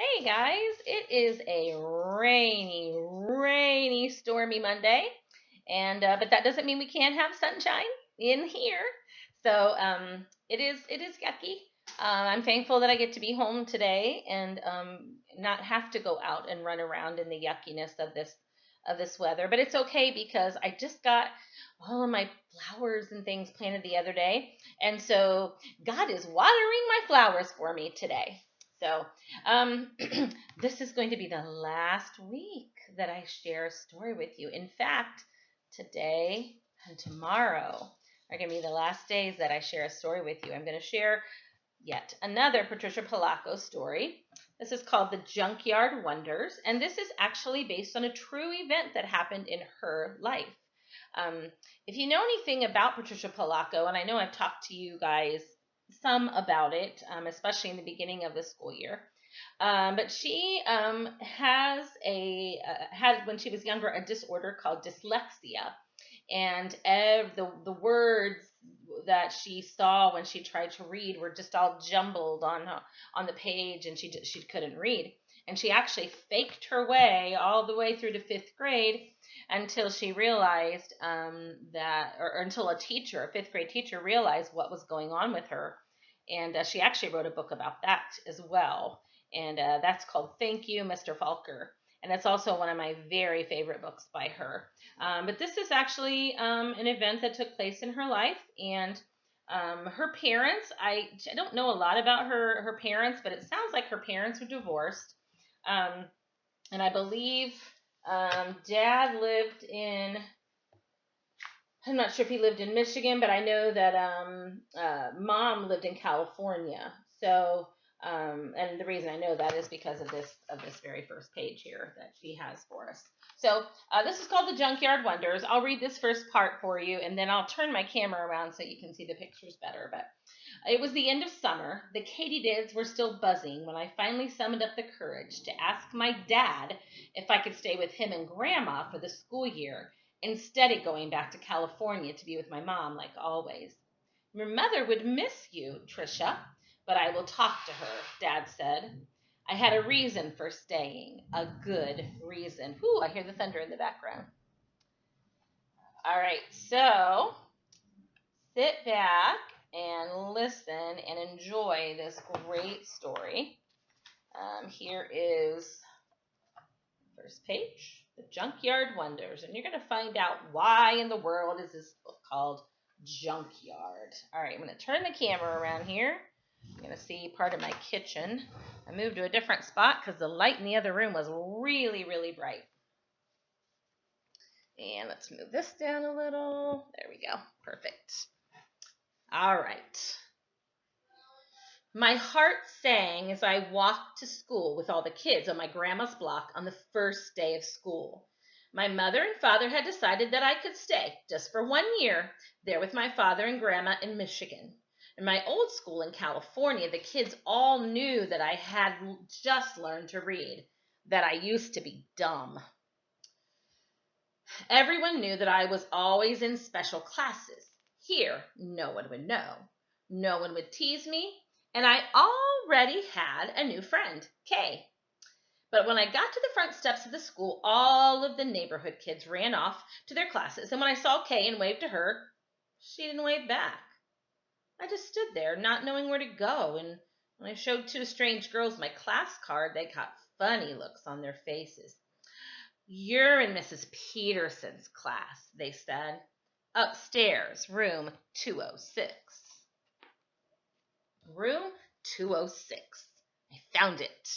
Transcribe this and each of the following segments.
Hey guys, it is a rainy, stormy Monday, and but that doesn't mean we can't have sunshine in here. So it is yucky. I'm thankful that I get to be home today and not have to go out and run around in the yuckiness of this weather. But it's okay because I just got all of my flowers and things planted the other day, and so God is watering my flowers for me today. So um, this is going to be the last week that I share a story with you. In fact, today and tomorrow are going to be the last days that I share a story with you. I'm going to share yet another Patricia Polacco story. This is called The Junkyard Wonders, and this is actually based on a true event that happened in her life. Um, if you know anything about Patricia Polacco, and I know I've talked to you guys some about it, especially in the beginning of the school year, but she had when she was younger a disorder called dyslexia, and the words that she saw when she tried to read were just all jumbled on the page, and she couldn't read. And she actually faked her way all the way through to fifth grade until she realized or until a fifth grade teacher, realized what was going on with her, and she actually wrote a book about that as well, and that's called Thank You, Mr. Falker. And that's also one of my very favorite books by her. But this is actually an event that took place in her life, and her parents. I don't know a lot about her parents, but it sounds like her parents were divorced, um, and I believe Dad lived in. I'm not sure if he lived in Michigan, but I know that Mom lived in California. So, and the reason I know that is because of this very first page here that she has for us. So, this is called The Junkyard Wonders. I'll read this first part for you, and then I'll turn my camera around so you can see the pictures better. But it was the end of summer. The katydids were still buzzing when I finally summoned up the courage to ask my dad if I could stay with him and Grandma for the school year, instead of going back to California to be with my mom like always. Your mother would miss you, Tricia, but I will talk to her, Dad said. I had a reason for staying, a good reason. Whew, I hear the thunder in the background. All right, so sit back and listen and enjoy this great story. Here is the first page, The Junkyard Wonders, and you're going to find out why in the world is this book called Junkyard. All right, I'm going to turn the camera around here. You're going to see part of my kitchen. I moved to a different spot because the light in the other room was really, really bright. And let's move this down a little. There we go. Perfect. All right. My heart sang as I walked to school with all the kids on my grandma's block on the first day of school. My mother and father had decided that I could stay just for 1 year there with my father and grandma in Michigan. In my old school in California, the kids all knew that I had just learned to read, that I used to be dumb. Everyone knew that I was always in special classes. Here, no one would know. No one would tease me, and I already had a new friend, Kay. But when I got to the front steps of the school, all of the neighborhood kids ran off to their classes, and when I saw Kay and waved to her, she didn't wave back. I just stood there, not knowing where to go, and when I showed two strange girls my class card, they got funny looks on their faces. You're in Mrs. Peterson's class, they said. Upstairs, room 206. Room 206. I found it.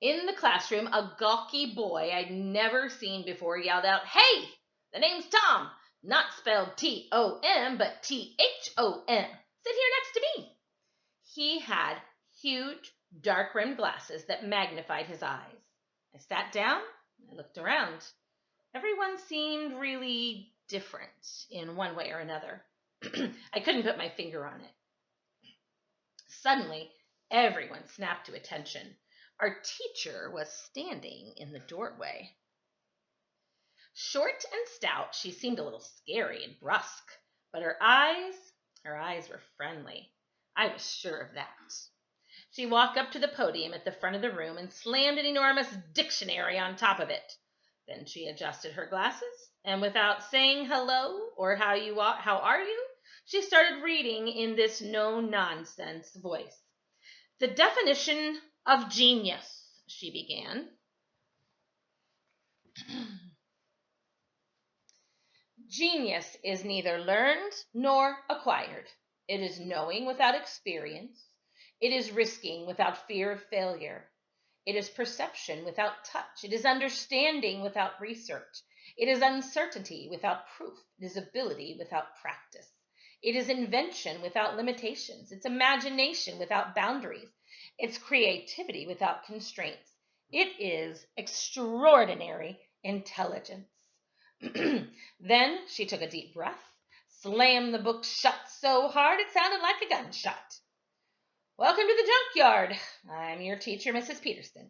In the classroom, a gawky boy I'd never seen before yelled out, "Hey, the name's Tom, not spelled Tom, but Thom. Sit here next to me." He had huge, dark-rimmed glasses that magnified his eyes. I sat down. I looked around. Everyone seemed really different in one way or another. I couldn't put my finger on it. Suddenly, everyone snapped to attention. Our teacher was standing in the doorway. Short and stout, she seemed a little scary and brusque, but her eyes were friendly. I was sure of that. She walked up to the podium at the front of the room and slammed an enormous dictionary on top of it. Then she adjusted her glasses, and without saying hello or how are you, she started reading in this no-nonsense voice. The definition of genius, she began. Genius is neither learned nor acquired. It is knowing without experience. It is risking without fear of failure. It is perception without touch. It is understanding without research. It is uncertainty without proof. It is ability without practice. It is invention without limitations. It's imagination without boundaries. It's creativity without constraints. It is extraordinary intelligence. Then she took a deep breath, slammed the book shut so hard it sounded like a gunshot. Welcome to the junkyard. I'm your teacher, Mrs. Peterson.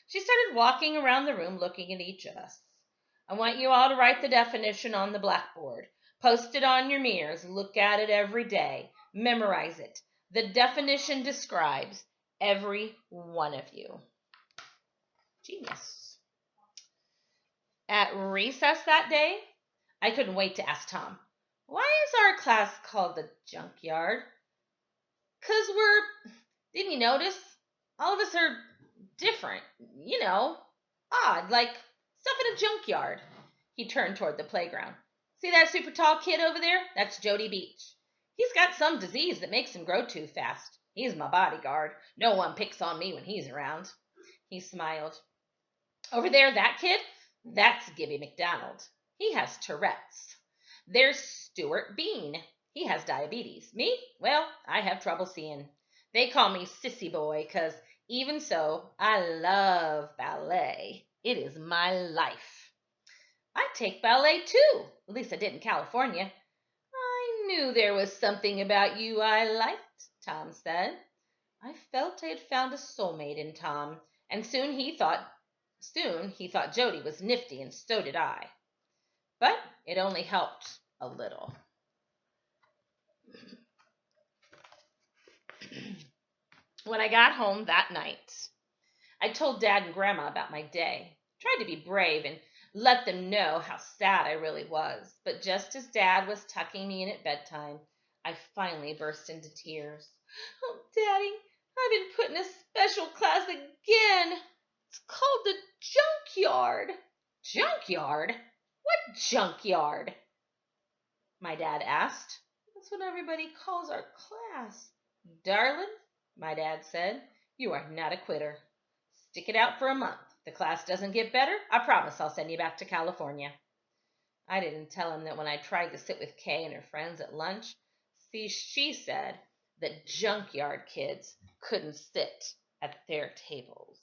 She started walking around the room looking at each of us. I want you all to write the definition on the blackboard. Post it on your mirrors. Look at it every day. Memorize it. The definition describes every one of you. Genius. At recess that day, I couldn't wait to ask Tom, why is our class called the junkyard? 'Cause didn't you notice? All of us are different, odd, like stuff in a junkyard. He turned toward the playground. See that super tall kid over there? That's Jody Beach. He's got some disease that makes him grow too fast. He's my bodyguard. No one picks on me when he's around. He smiled. Over there, that kid? That's Gibby McDonald. He has Tourette's. There's Stuart Bean. He has diabetes. Me? Well, I have trouble seeing. They call me Sissy Boy because even so, I love ballet. It is my life. I take ballet too. At least I did in California. I knew there was something about you I liked, Tom said. I felt I had found a soulmate in Tom, and soon he thought Jody was nifty, and so did I. But it only helped a little. When I got home that night, I told Dad and Grandma about my day. Tried to be brave and let them know how sad I really was. But just as Dad was tucking me in at bedtime, I finally burst into tears. Oh, Daddy, I've been put in a special class again. It's called the junkyard. Junkyard? What junkyard? My dad asked. That's what everybody calls our class. Darling, my dad said, you are not a quitter. Stick it out for a month. If the class doesn't get better, I promise I'll send you back to California. I didn't tell him that when I tried to sit with Kay and her friends at lunch, she said that junkyard kids couldn't sit at their tables.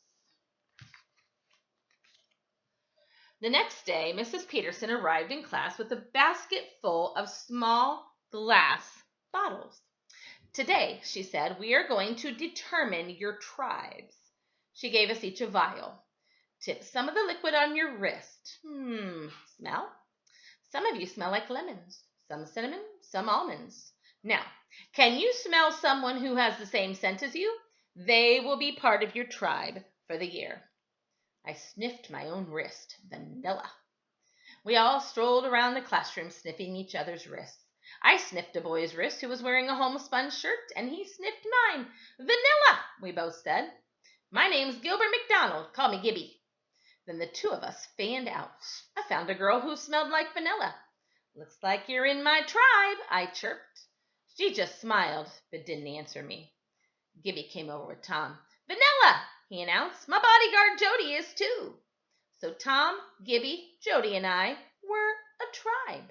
The next day, Mrs. Peterson arrived in class with a basket full of small glass bottles. Today, she said, we are going to determine your tribes. She gave us each a vial. Tip some of the liquid on your wrist. Smell? Some of you smell like lemons, some cinnamon, some almonds. Now, can you smell someone who has the same scent as you? They will be part of your tribe for the year. I sniffed my own wrist. Vanilla. We all strolled around the classroom sniffing each other's wrists. I sniffed a boy's wrist who was wearing a homespun shirt, and he sniffed mine. Vanilla, we both said. My name's Gilbert McDonald. Call me Gibby. Then the two of us fanned out. I found a girl who smelled like vanilla. Looks like you're in my tribe, I chirped. She just smiled, but didn't answer me. Gibby came over with Tom. Vanilla, he announced. My bodyguard Jody is too. So Tom, Gibby, Jody, and I were a tribe.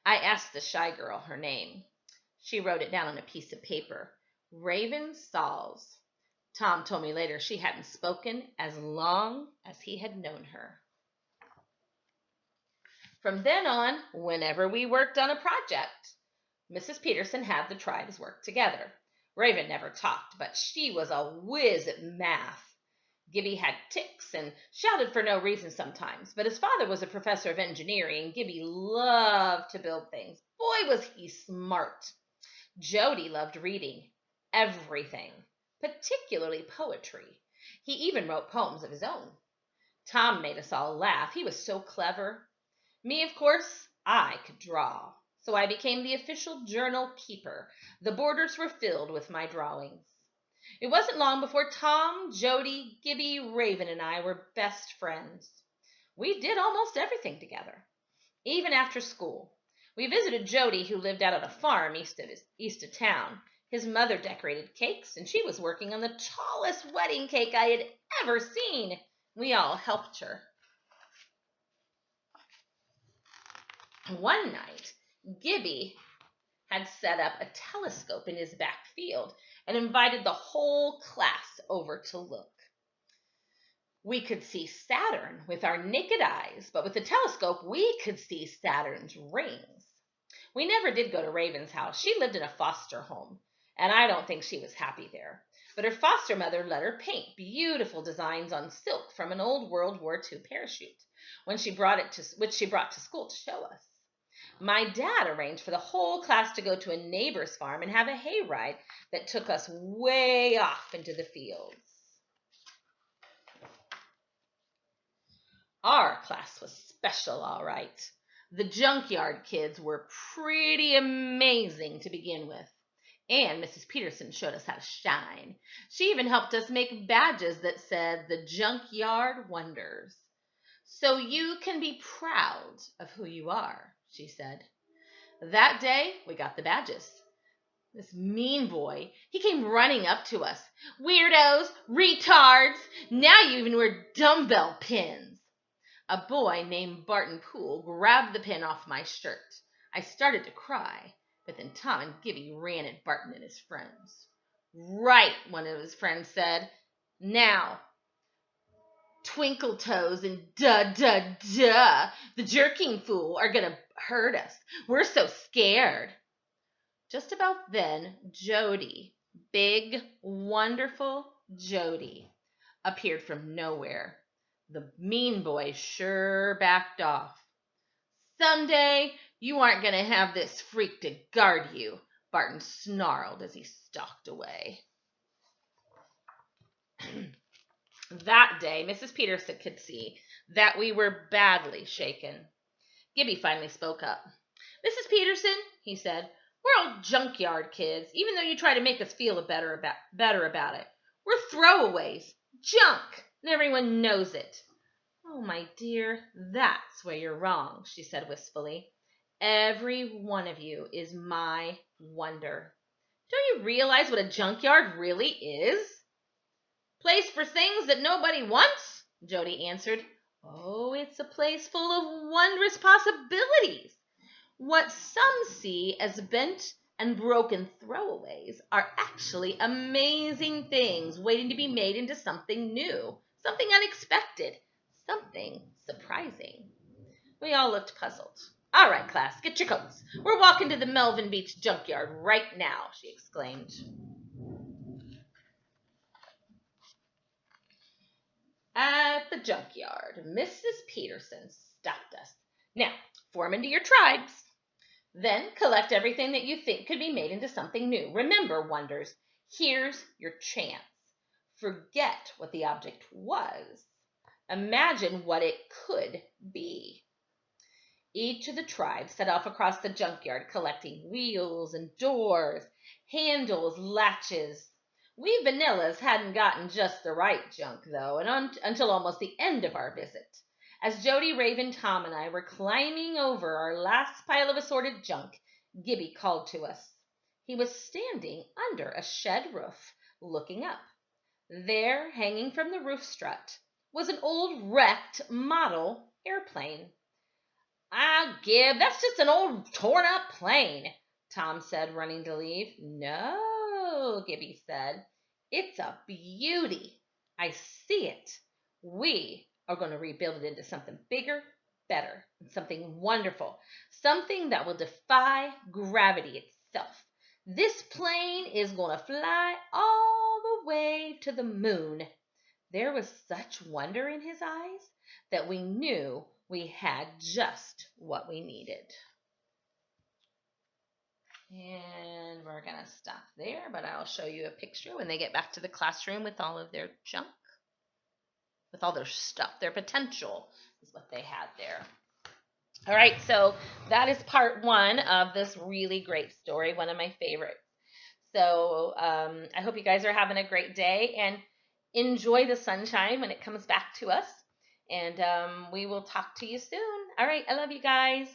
I asked the shy girl her name. She wrote it down on a piece of paper. Raven Sauls. Tom told me later she hadn't spoken as long as he had known her. From then on, whenever we worked on a project, Mrs. Peterson had the tribes work together. Raven never talked, but she was a whiz at math. Gibby had tics and shouted for no reason sometimes, but his father was a professor of engineering, and Gibby loved to build things. Boy, was he smart. Jody loved reading everything. particularly poetry. He even wrote poems of his own. Tom made us all laugh. He was so clever. Me, of course, I could draw. So I became the official journal keeper. The borders were filled with my drawings. It wasn't long before Tom, Jody, Gibby, Raven, and I were best friends. We did almost everything together, even after school. We visited Jody, who lived out on a farm east of town. His mother decorated cakes, and she was working on the tallest wedding cake I had ever seen. We all helped her. One night, Gibby had set up a telescope in his back field and invited the whole class over to look. We could see Saturn with our naked eyes, but with the telescope, we could see Saturn's rings. We never did go to Raven's house. She lived in a foster home, and I don't think she was happy there. But her foster mother let her paint beautiful designs on silk from an old World War II parachute, which she brought to school to show us. My dad arranged for the whole class to go to a neighbor's farm and have a hayride that took us way off into the fields. Our class was special, all right. The Junkyard kids were pretty amazing to begin with. And Mrs. Peterson showed us how to shine. She even helped us make badges that said the Junkyard Wonders. So you can be proud of who you are, she said. That day, we got the badges. This mean boy, he came running up to us. Weirdos, retards, now you even wear dumbbell pins. A boy named Barton Poole grabbed the pin off my shirt. I started to cry, but then Tom and Gibby ran at Barton and his friends. Right, one of his friends said. Now, Twinkle Toes and the jerking fool are going to hurt us. We're so scared. Just about then, Jody, big, wonderful Jody, appeared from nowhere. The mean boy sure backed off. Someday, you aren't going to have this freak to guard you, Barton snarled as he stalked away. That day, Mrs. Peterson could see that we were badly shaken. Gibby finally spoke up. Mrs. Peterson, he said, we're all junkyard kids, even though you try to make us feel better about it. We're throwaways, junk, and everyone knows it. Oh, my dear, that's where you're wrong, she said wistfully. Every one of you is my wonder. Don't you realize what a junkyard really is? Place for things that nobody wants, Jody answered. Oh, it's a place full of wondrous possibilities. What some see as bent and broken throwaways are actually amazing things waiting to be made into something new, something unexpected, something surprising. We all looked puzzled. All right, class, get your coats. We're walking to the Melvin Beach junkyard right now, she exclaimed. At the junkyard, Mrs. Peterson stopped us. Now, form into your tribes. Then collect everything that you think could be made into something new. Remember, Wonders, here's your chance. Forget what the object was. Imagine what it could be. Each of the tribes set off across the junkyard collecting wheels and doors, handles, latches. We vanillas hadn't gotten just the right junk, though, until almost the end of our visit. As Jody, Raven, Tom, and I were climbing over our last pile of assorted junk, Gibby called to us. He was standing under a shed roof, looking up. There, hanging from the roof strut, was an old wrecked model airplane. Ah, Gib, that's just an old torn-up plane, Tom said, running to leave. No, Gibby said. It's a beauty. I see it. We are going to rebuild it into something bigger, better, and something wonderful, something that will defy gravity itself. This plane is going to fly all the way to the moon. There was such wonder in his eyes that we knew we had just what we needed. And we're going to stop there, but I'll show you a picture when they get back to the classroom with all of their junk, with all their stuff. Their potential is what they had there. All right, so that is part 1 of this really great story, one of my favorites. So I hope you guys are having a great day and enjoy the sunshine when it comes back to us. And we will talk to you soon. All right, I love you guys.